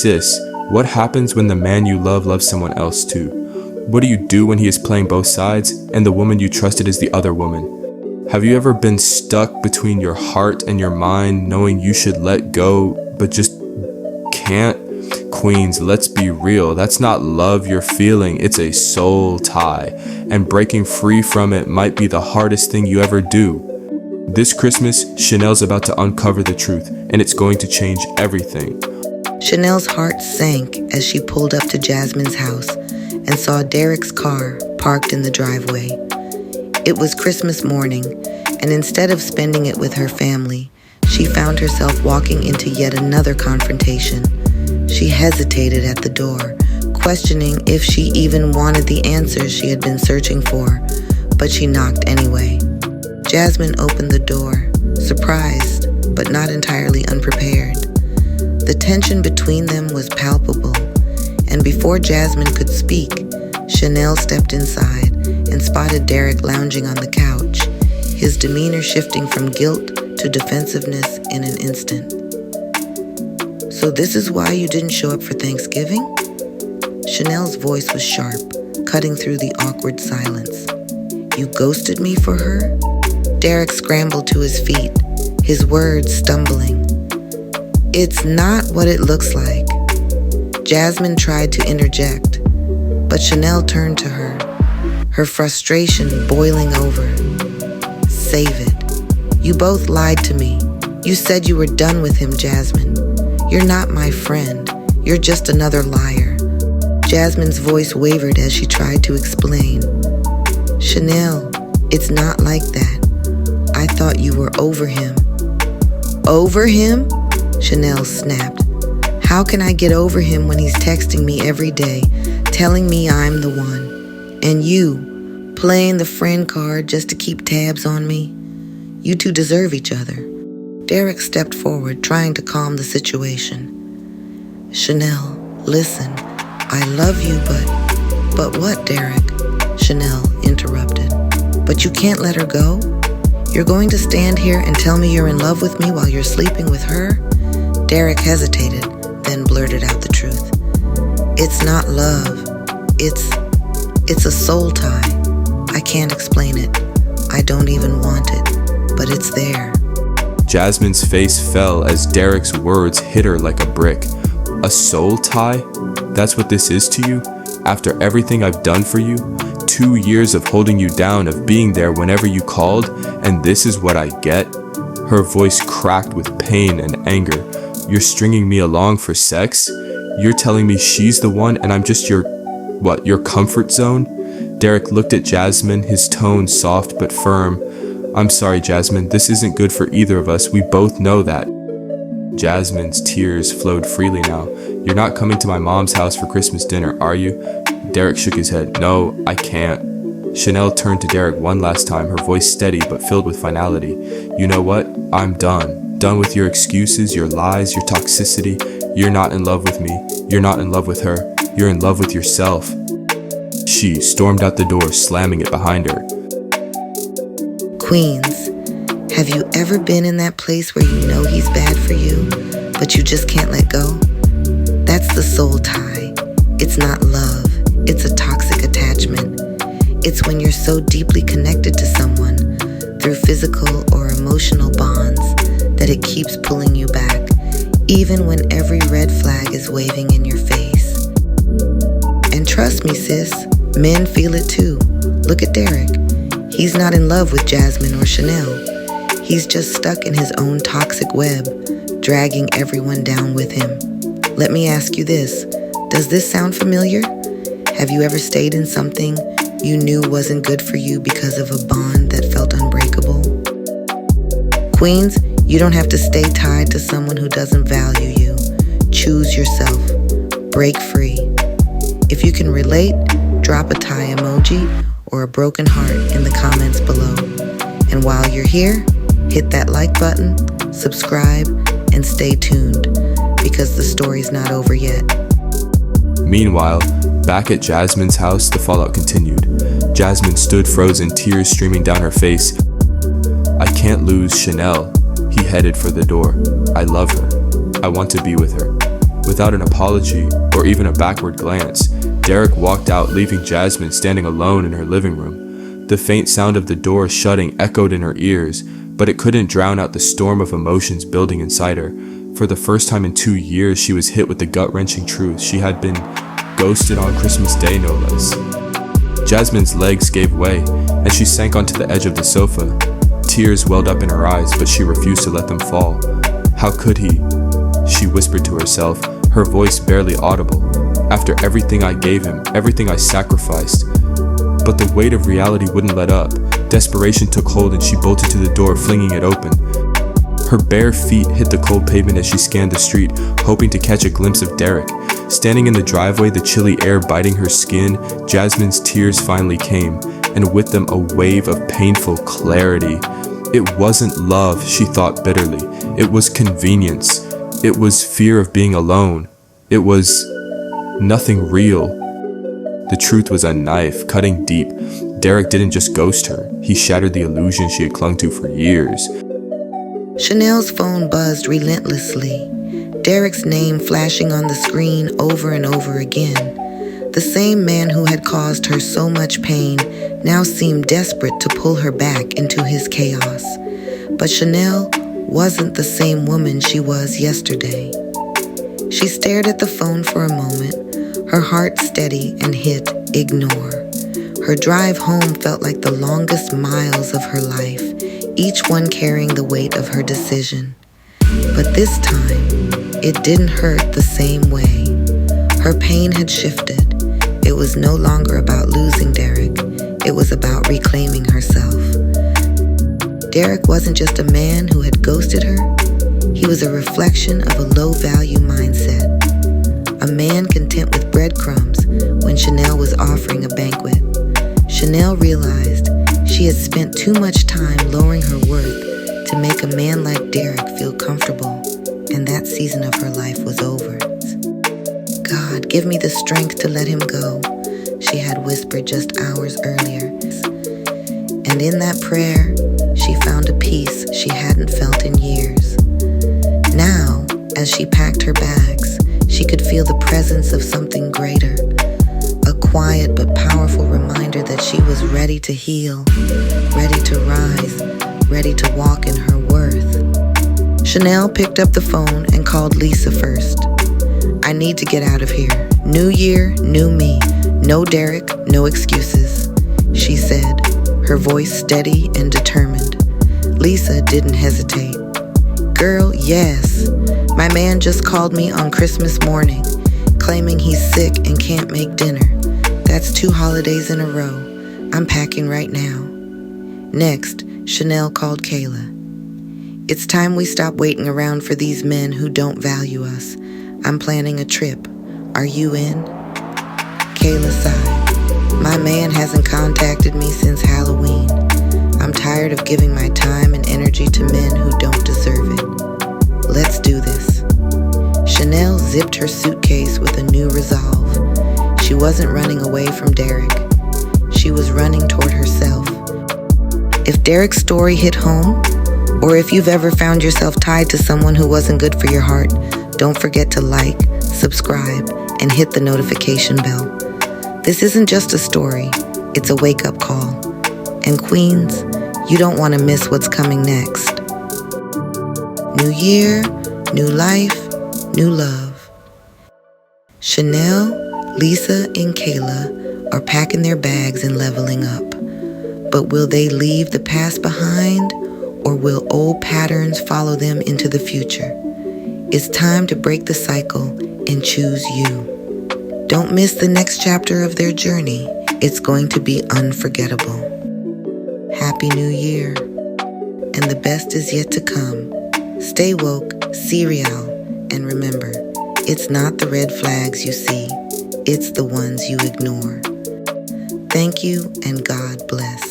sis, what happens when the man you love loves someone else too? What do you do when he is playing both sides and the woman you trusted is the other woman? Have you ever been stuck between your heart and your mind, knowing you should let go, but just can't? Queens, let's be real. That's not love you're feeling. It's a soul tie. And breaking free from it might be the hardest thing you ever do. This Christmas, Chanel's about to uncover the truth, and it's going to change everything. Chanel's heart sank as she pulled up to Jasmine's house and saw Derek's car parked in the driveway. It was Christmas morning, and instead of spending it with her family, she found herself walking into yet another confrontation. She hesitated at the door, questioning if she even wanted the answers she had been searching for, but she knocked anyway. Jasmine opened the door, surprised, but not entirely unprepared. The tension between them was palpable, and before Jasmine could speak, Chanel stepped inside and spotted Derek lounging on the couch, his demeanor shifting from guilt to defensiveness in an instant. "So this is why you didn't show up for Thanksgiving?" Chanel's voice was sharp, cutting through the awkward silence. "You ghosted me for her?" Derek scrambled to his feet, his words stumbling. "It's not what it looks like." Jasmine tried to interject, but Chanel turned to her, her frustration boiling over. "Save it. You both lied to me. You said you were done with him, Jasmine. You're not my friend. You're just another liar." Jasmine's voice wavered as she tried to explain. "Chanel, it's not like that. I thought you were over him." "Over him?" Chanel snapped. "How can I get over him when he's texting me every day, telling me I'm the one? And you, playing the friend card just to keep tabs on me? You two deserve each other." Derek stepped forward, trying to calm the situation. "Chanel, listen, I love you, but what, Derek?" Chanel interrupted. "But you can't let her go? You're going to stand here and tell me you're in love with me while you're sleeping with her?" Derek hesitated, then blurted out the truth. "It's not love. It's a soul tie. I can't explain it. I don't even want it, but it's there." Jasmine's face fell as Derek's words hit her like a brick. A soul tie? That's what this is to you? After everything I've done for you? 2 years of holding you down, of being there whenever you called, and this is what I get? Her voice cracked with pain and anger. "You're stringing me along for sex? You're telling me she's the one and I'm just your comfort zone?" Derek looked at Jasmine, his tone soft but firm. "I'm sorry, Jasmine, this isn't good for either of us. We both know that." Jasmine's tears flowed freely now. "You're not coming to my mom's house for Christmas dinner, are you?" Derek shook his head. "No, I can't." Chanel turned to Derek one last time, her voice steady but filled with finality. "You know what? I'm done. Done with your excuses, your lies, your toxicity. You're not in love with me. You're not in love with her. You're in love with yourself." She stormed out the door, slamming it behind her. Queens, have you ever been in that place where you know he's bad for you, but you just can't let go? That's the soul tie. It's not love. It's a toxic attachment. It's when you're so deeply connected to someone through physical or emotional bonds that it keeps pulling you back, even when every red flag is waving in your face. And trust me, sis, men feel it too. Look at Derek. He's not in love with Jasmine or Chanel. He's just stuck in his own toxic web, dragging everyone down with him. Let me ask you this. Does this sound familiar? Have you ever stayed in something you knew wasn't good for you because of a bond that felt unbreakable? Queens, you don't have to stay tied to someone who doesn't value you. Choose yourself. Break free. If you can relate, drop a tie emoji or a broken heart in the comments below. And while you're here, hit that like button, subscribe, and stay tuned, because the story's not over yet. Meanwhile, back at Jasmine's house, the fallout continued. Jasmine stood frozen, tears streaming down her face. "I can't lose Chanel." He headed for the door. "I love her. I want to be with her. Without an apology or even a backward glance, Derek walked out, leaving Jasmine standing alone in her living room. The faint sound of the door shutting echoed in her ears, but it couldn't drown out the storm of emotions building inside her. For the first time in 2 years, she was hit with the gut-wrenching truth. She had been ghosted on Christmas Day, no less. Jasmine's legs gave way, and she sank onto the edge of the sofa. Tears welled up in her eyes, but she refused to let them fall. How could he? She whispered to herself, her voice barely audible. After everything I gave him, everything I sacrificed. But the weight of reality wouldn't let up. Desperation took hold and she bolted to the door, flinging it open. Her bare feet hit the cold pavement as she scanned the street, hoping to catch a glimpse of Derek. Standing in the driveway, the chilly air biting her skin, Jasmine's tears finally came, and with them a wave of painful clarity. It wasn't love, she thought bitterly. It was convenience. It was fear of being alone. It was nothing real. The truth was a knife, cutting deep. Derek didn't just ghost her. He shattered the illusion she had clung to for years. Chanel's phone buzzed relentlessly, Derek's name flashing on the screen over and over again. The same man who had caused her so much pain now seemed desperate to pull her back into his chaos. But Chanel wasn't the same woman she was yesterday. She stared at the phone for a moment, her heart steady, and hit ignore. Her drive home felt like the longest miles of her life, each one carrying the weight of her decision. But this time, it didn't hurt the same way. Her pain had shifted. It was no longer about losing Derek. It was about reclaiming herself. Derek wasn't just a man who had ghosted her. He was a reflection of a low-value mindset. A man content with breadcrumbs when Chanel was offering a banquet. Chanel realized she had spent too much time lowering her worth to make a man like Derek feel comfortable, and that season of her life was over. God, give me the strength to let him go, she had whispered just hours earlier. And in that prayer, she found a peace she hadn't felt in years. Now, as she packed her bags, she could feel the presence of something greater, a quiet but powerful reminder that she was ready to heal, ready to rise, ready to walk in her worth. Chanel picked up the phone and called Lisa first. I need to get out of here. New year, new me. No Derek, no excuses, she said, her voice steady and determined. Lisa didn't hesitate. Girl, yes. My man just called me on Christmas morning, claiming he's sick and can't make dinner. That's 2 holidays in a row. I'm packing right now. Next, Chanel called Kayla. It's time we stop waiting around for these men who don't value us. I'm planning a trip. Are you in? Kayla sighed. My man hasn't contacted me since Halloween. I'm tired of giving my time and energy to men who don't deserve it. Let's do this. Chanel zipped her suitcase with a new resolve. She wasn't running away from Derek. She was running toward herself. If Derek's story hit home, or if you've ever found yourself tied to someone who wasn't good for your heart, don't forget to like, subscribe, and hit the notification bell. This isn't just a story, it's a wake-up call. And Queens, you don't want to miss what's coming next. New year, new life, new love. Chanel, Lisa, and Kayla are packing their bags and leveling up. But will they leave the past behind, or will old patterns follow them into the future? It's time to break the cycle and choose you. Don't miss the next chapter of their journey. It's going to be unforgettable. Happy New Year. And the best is yet to come. Stay woke, see real, and remember, it's not the red flags you see, it's the ones you ignore. Thank you, and God bless.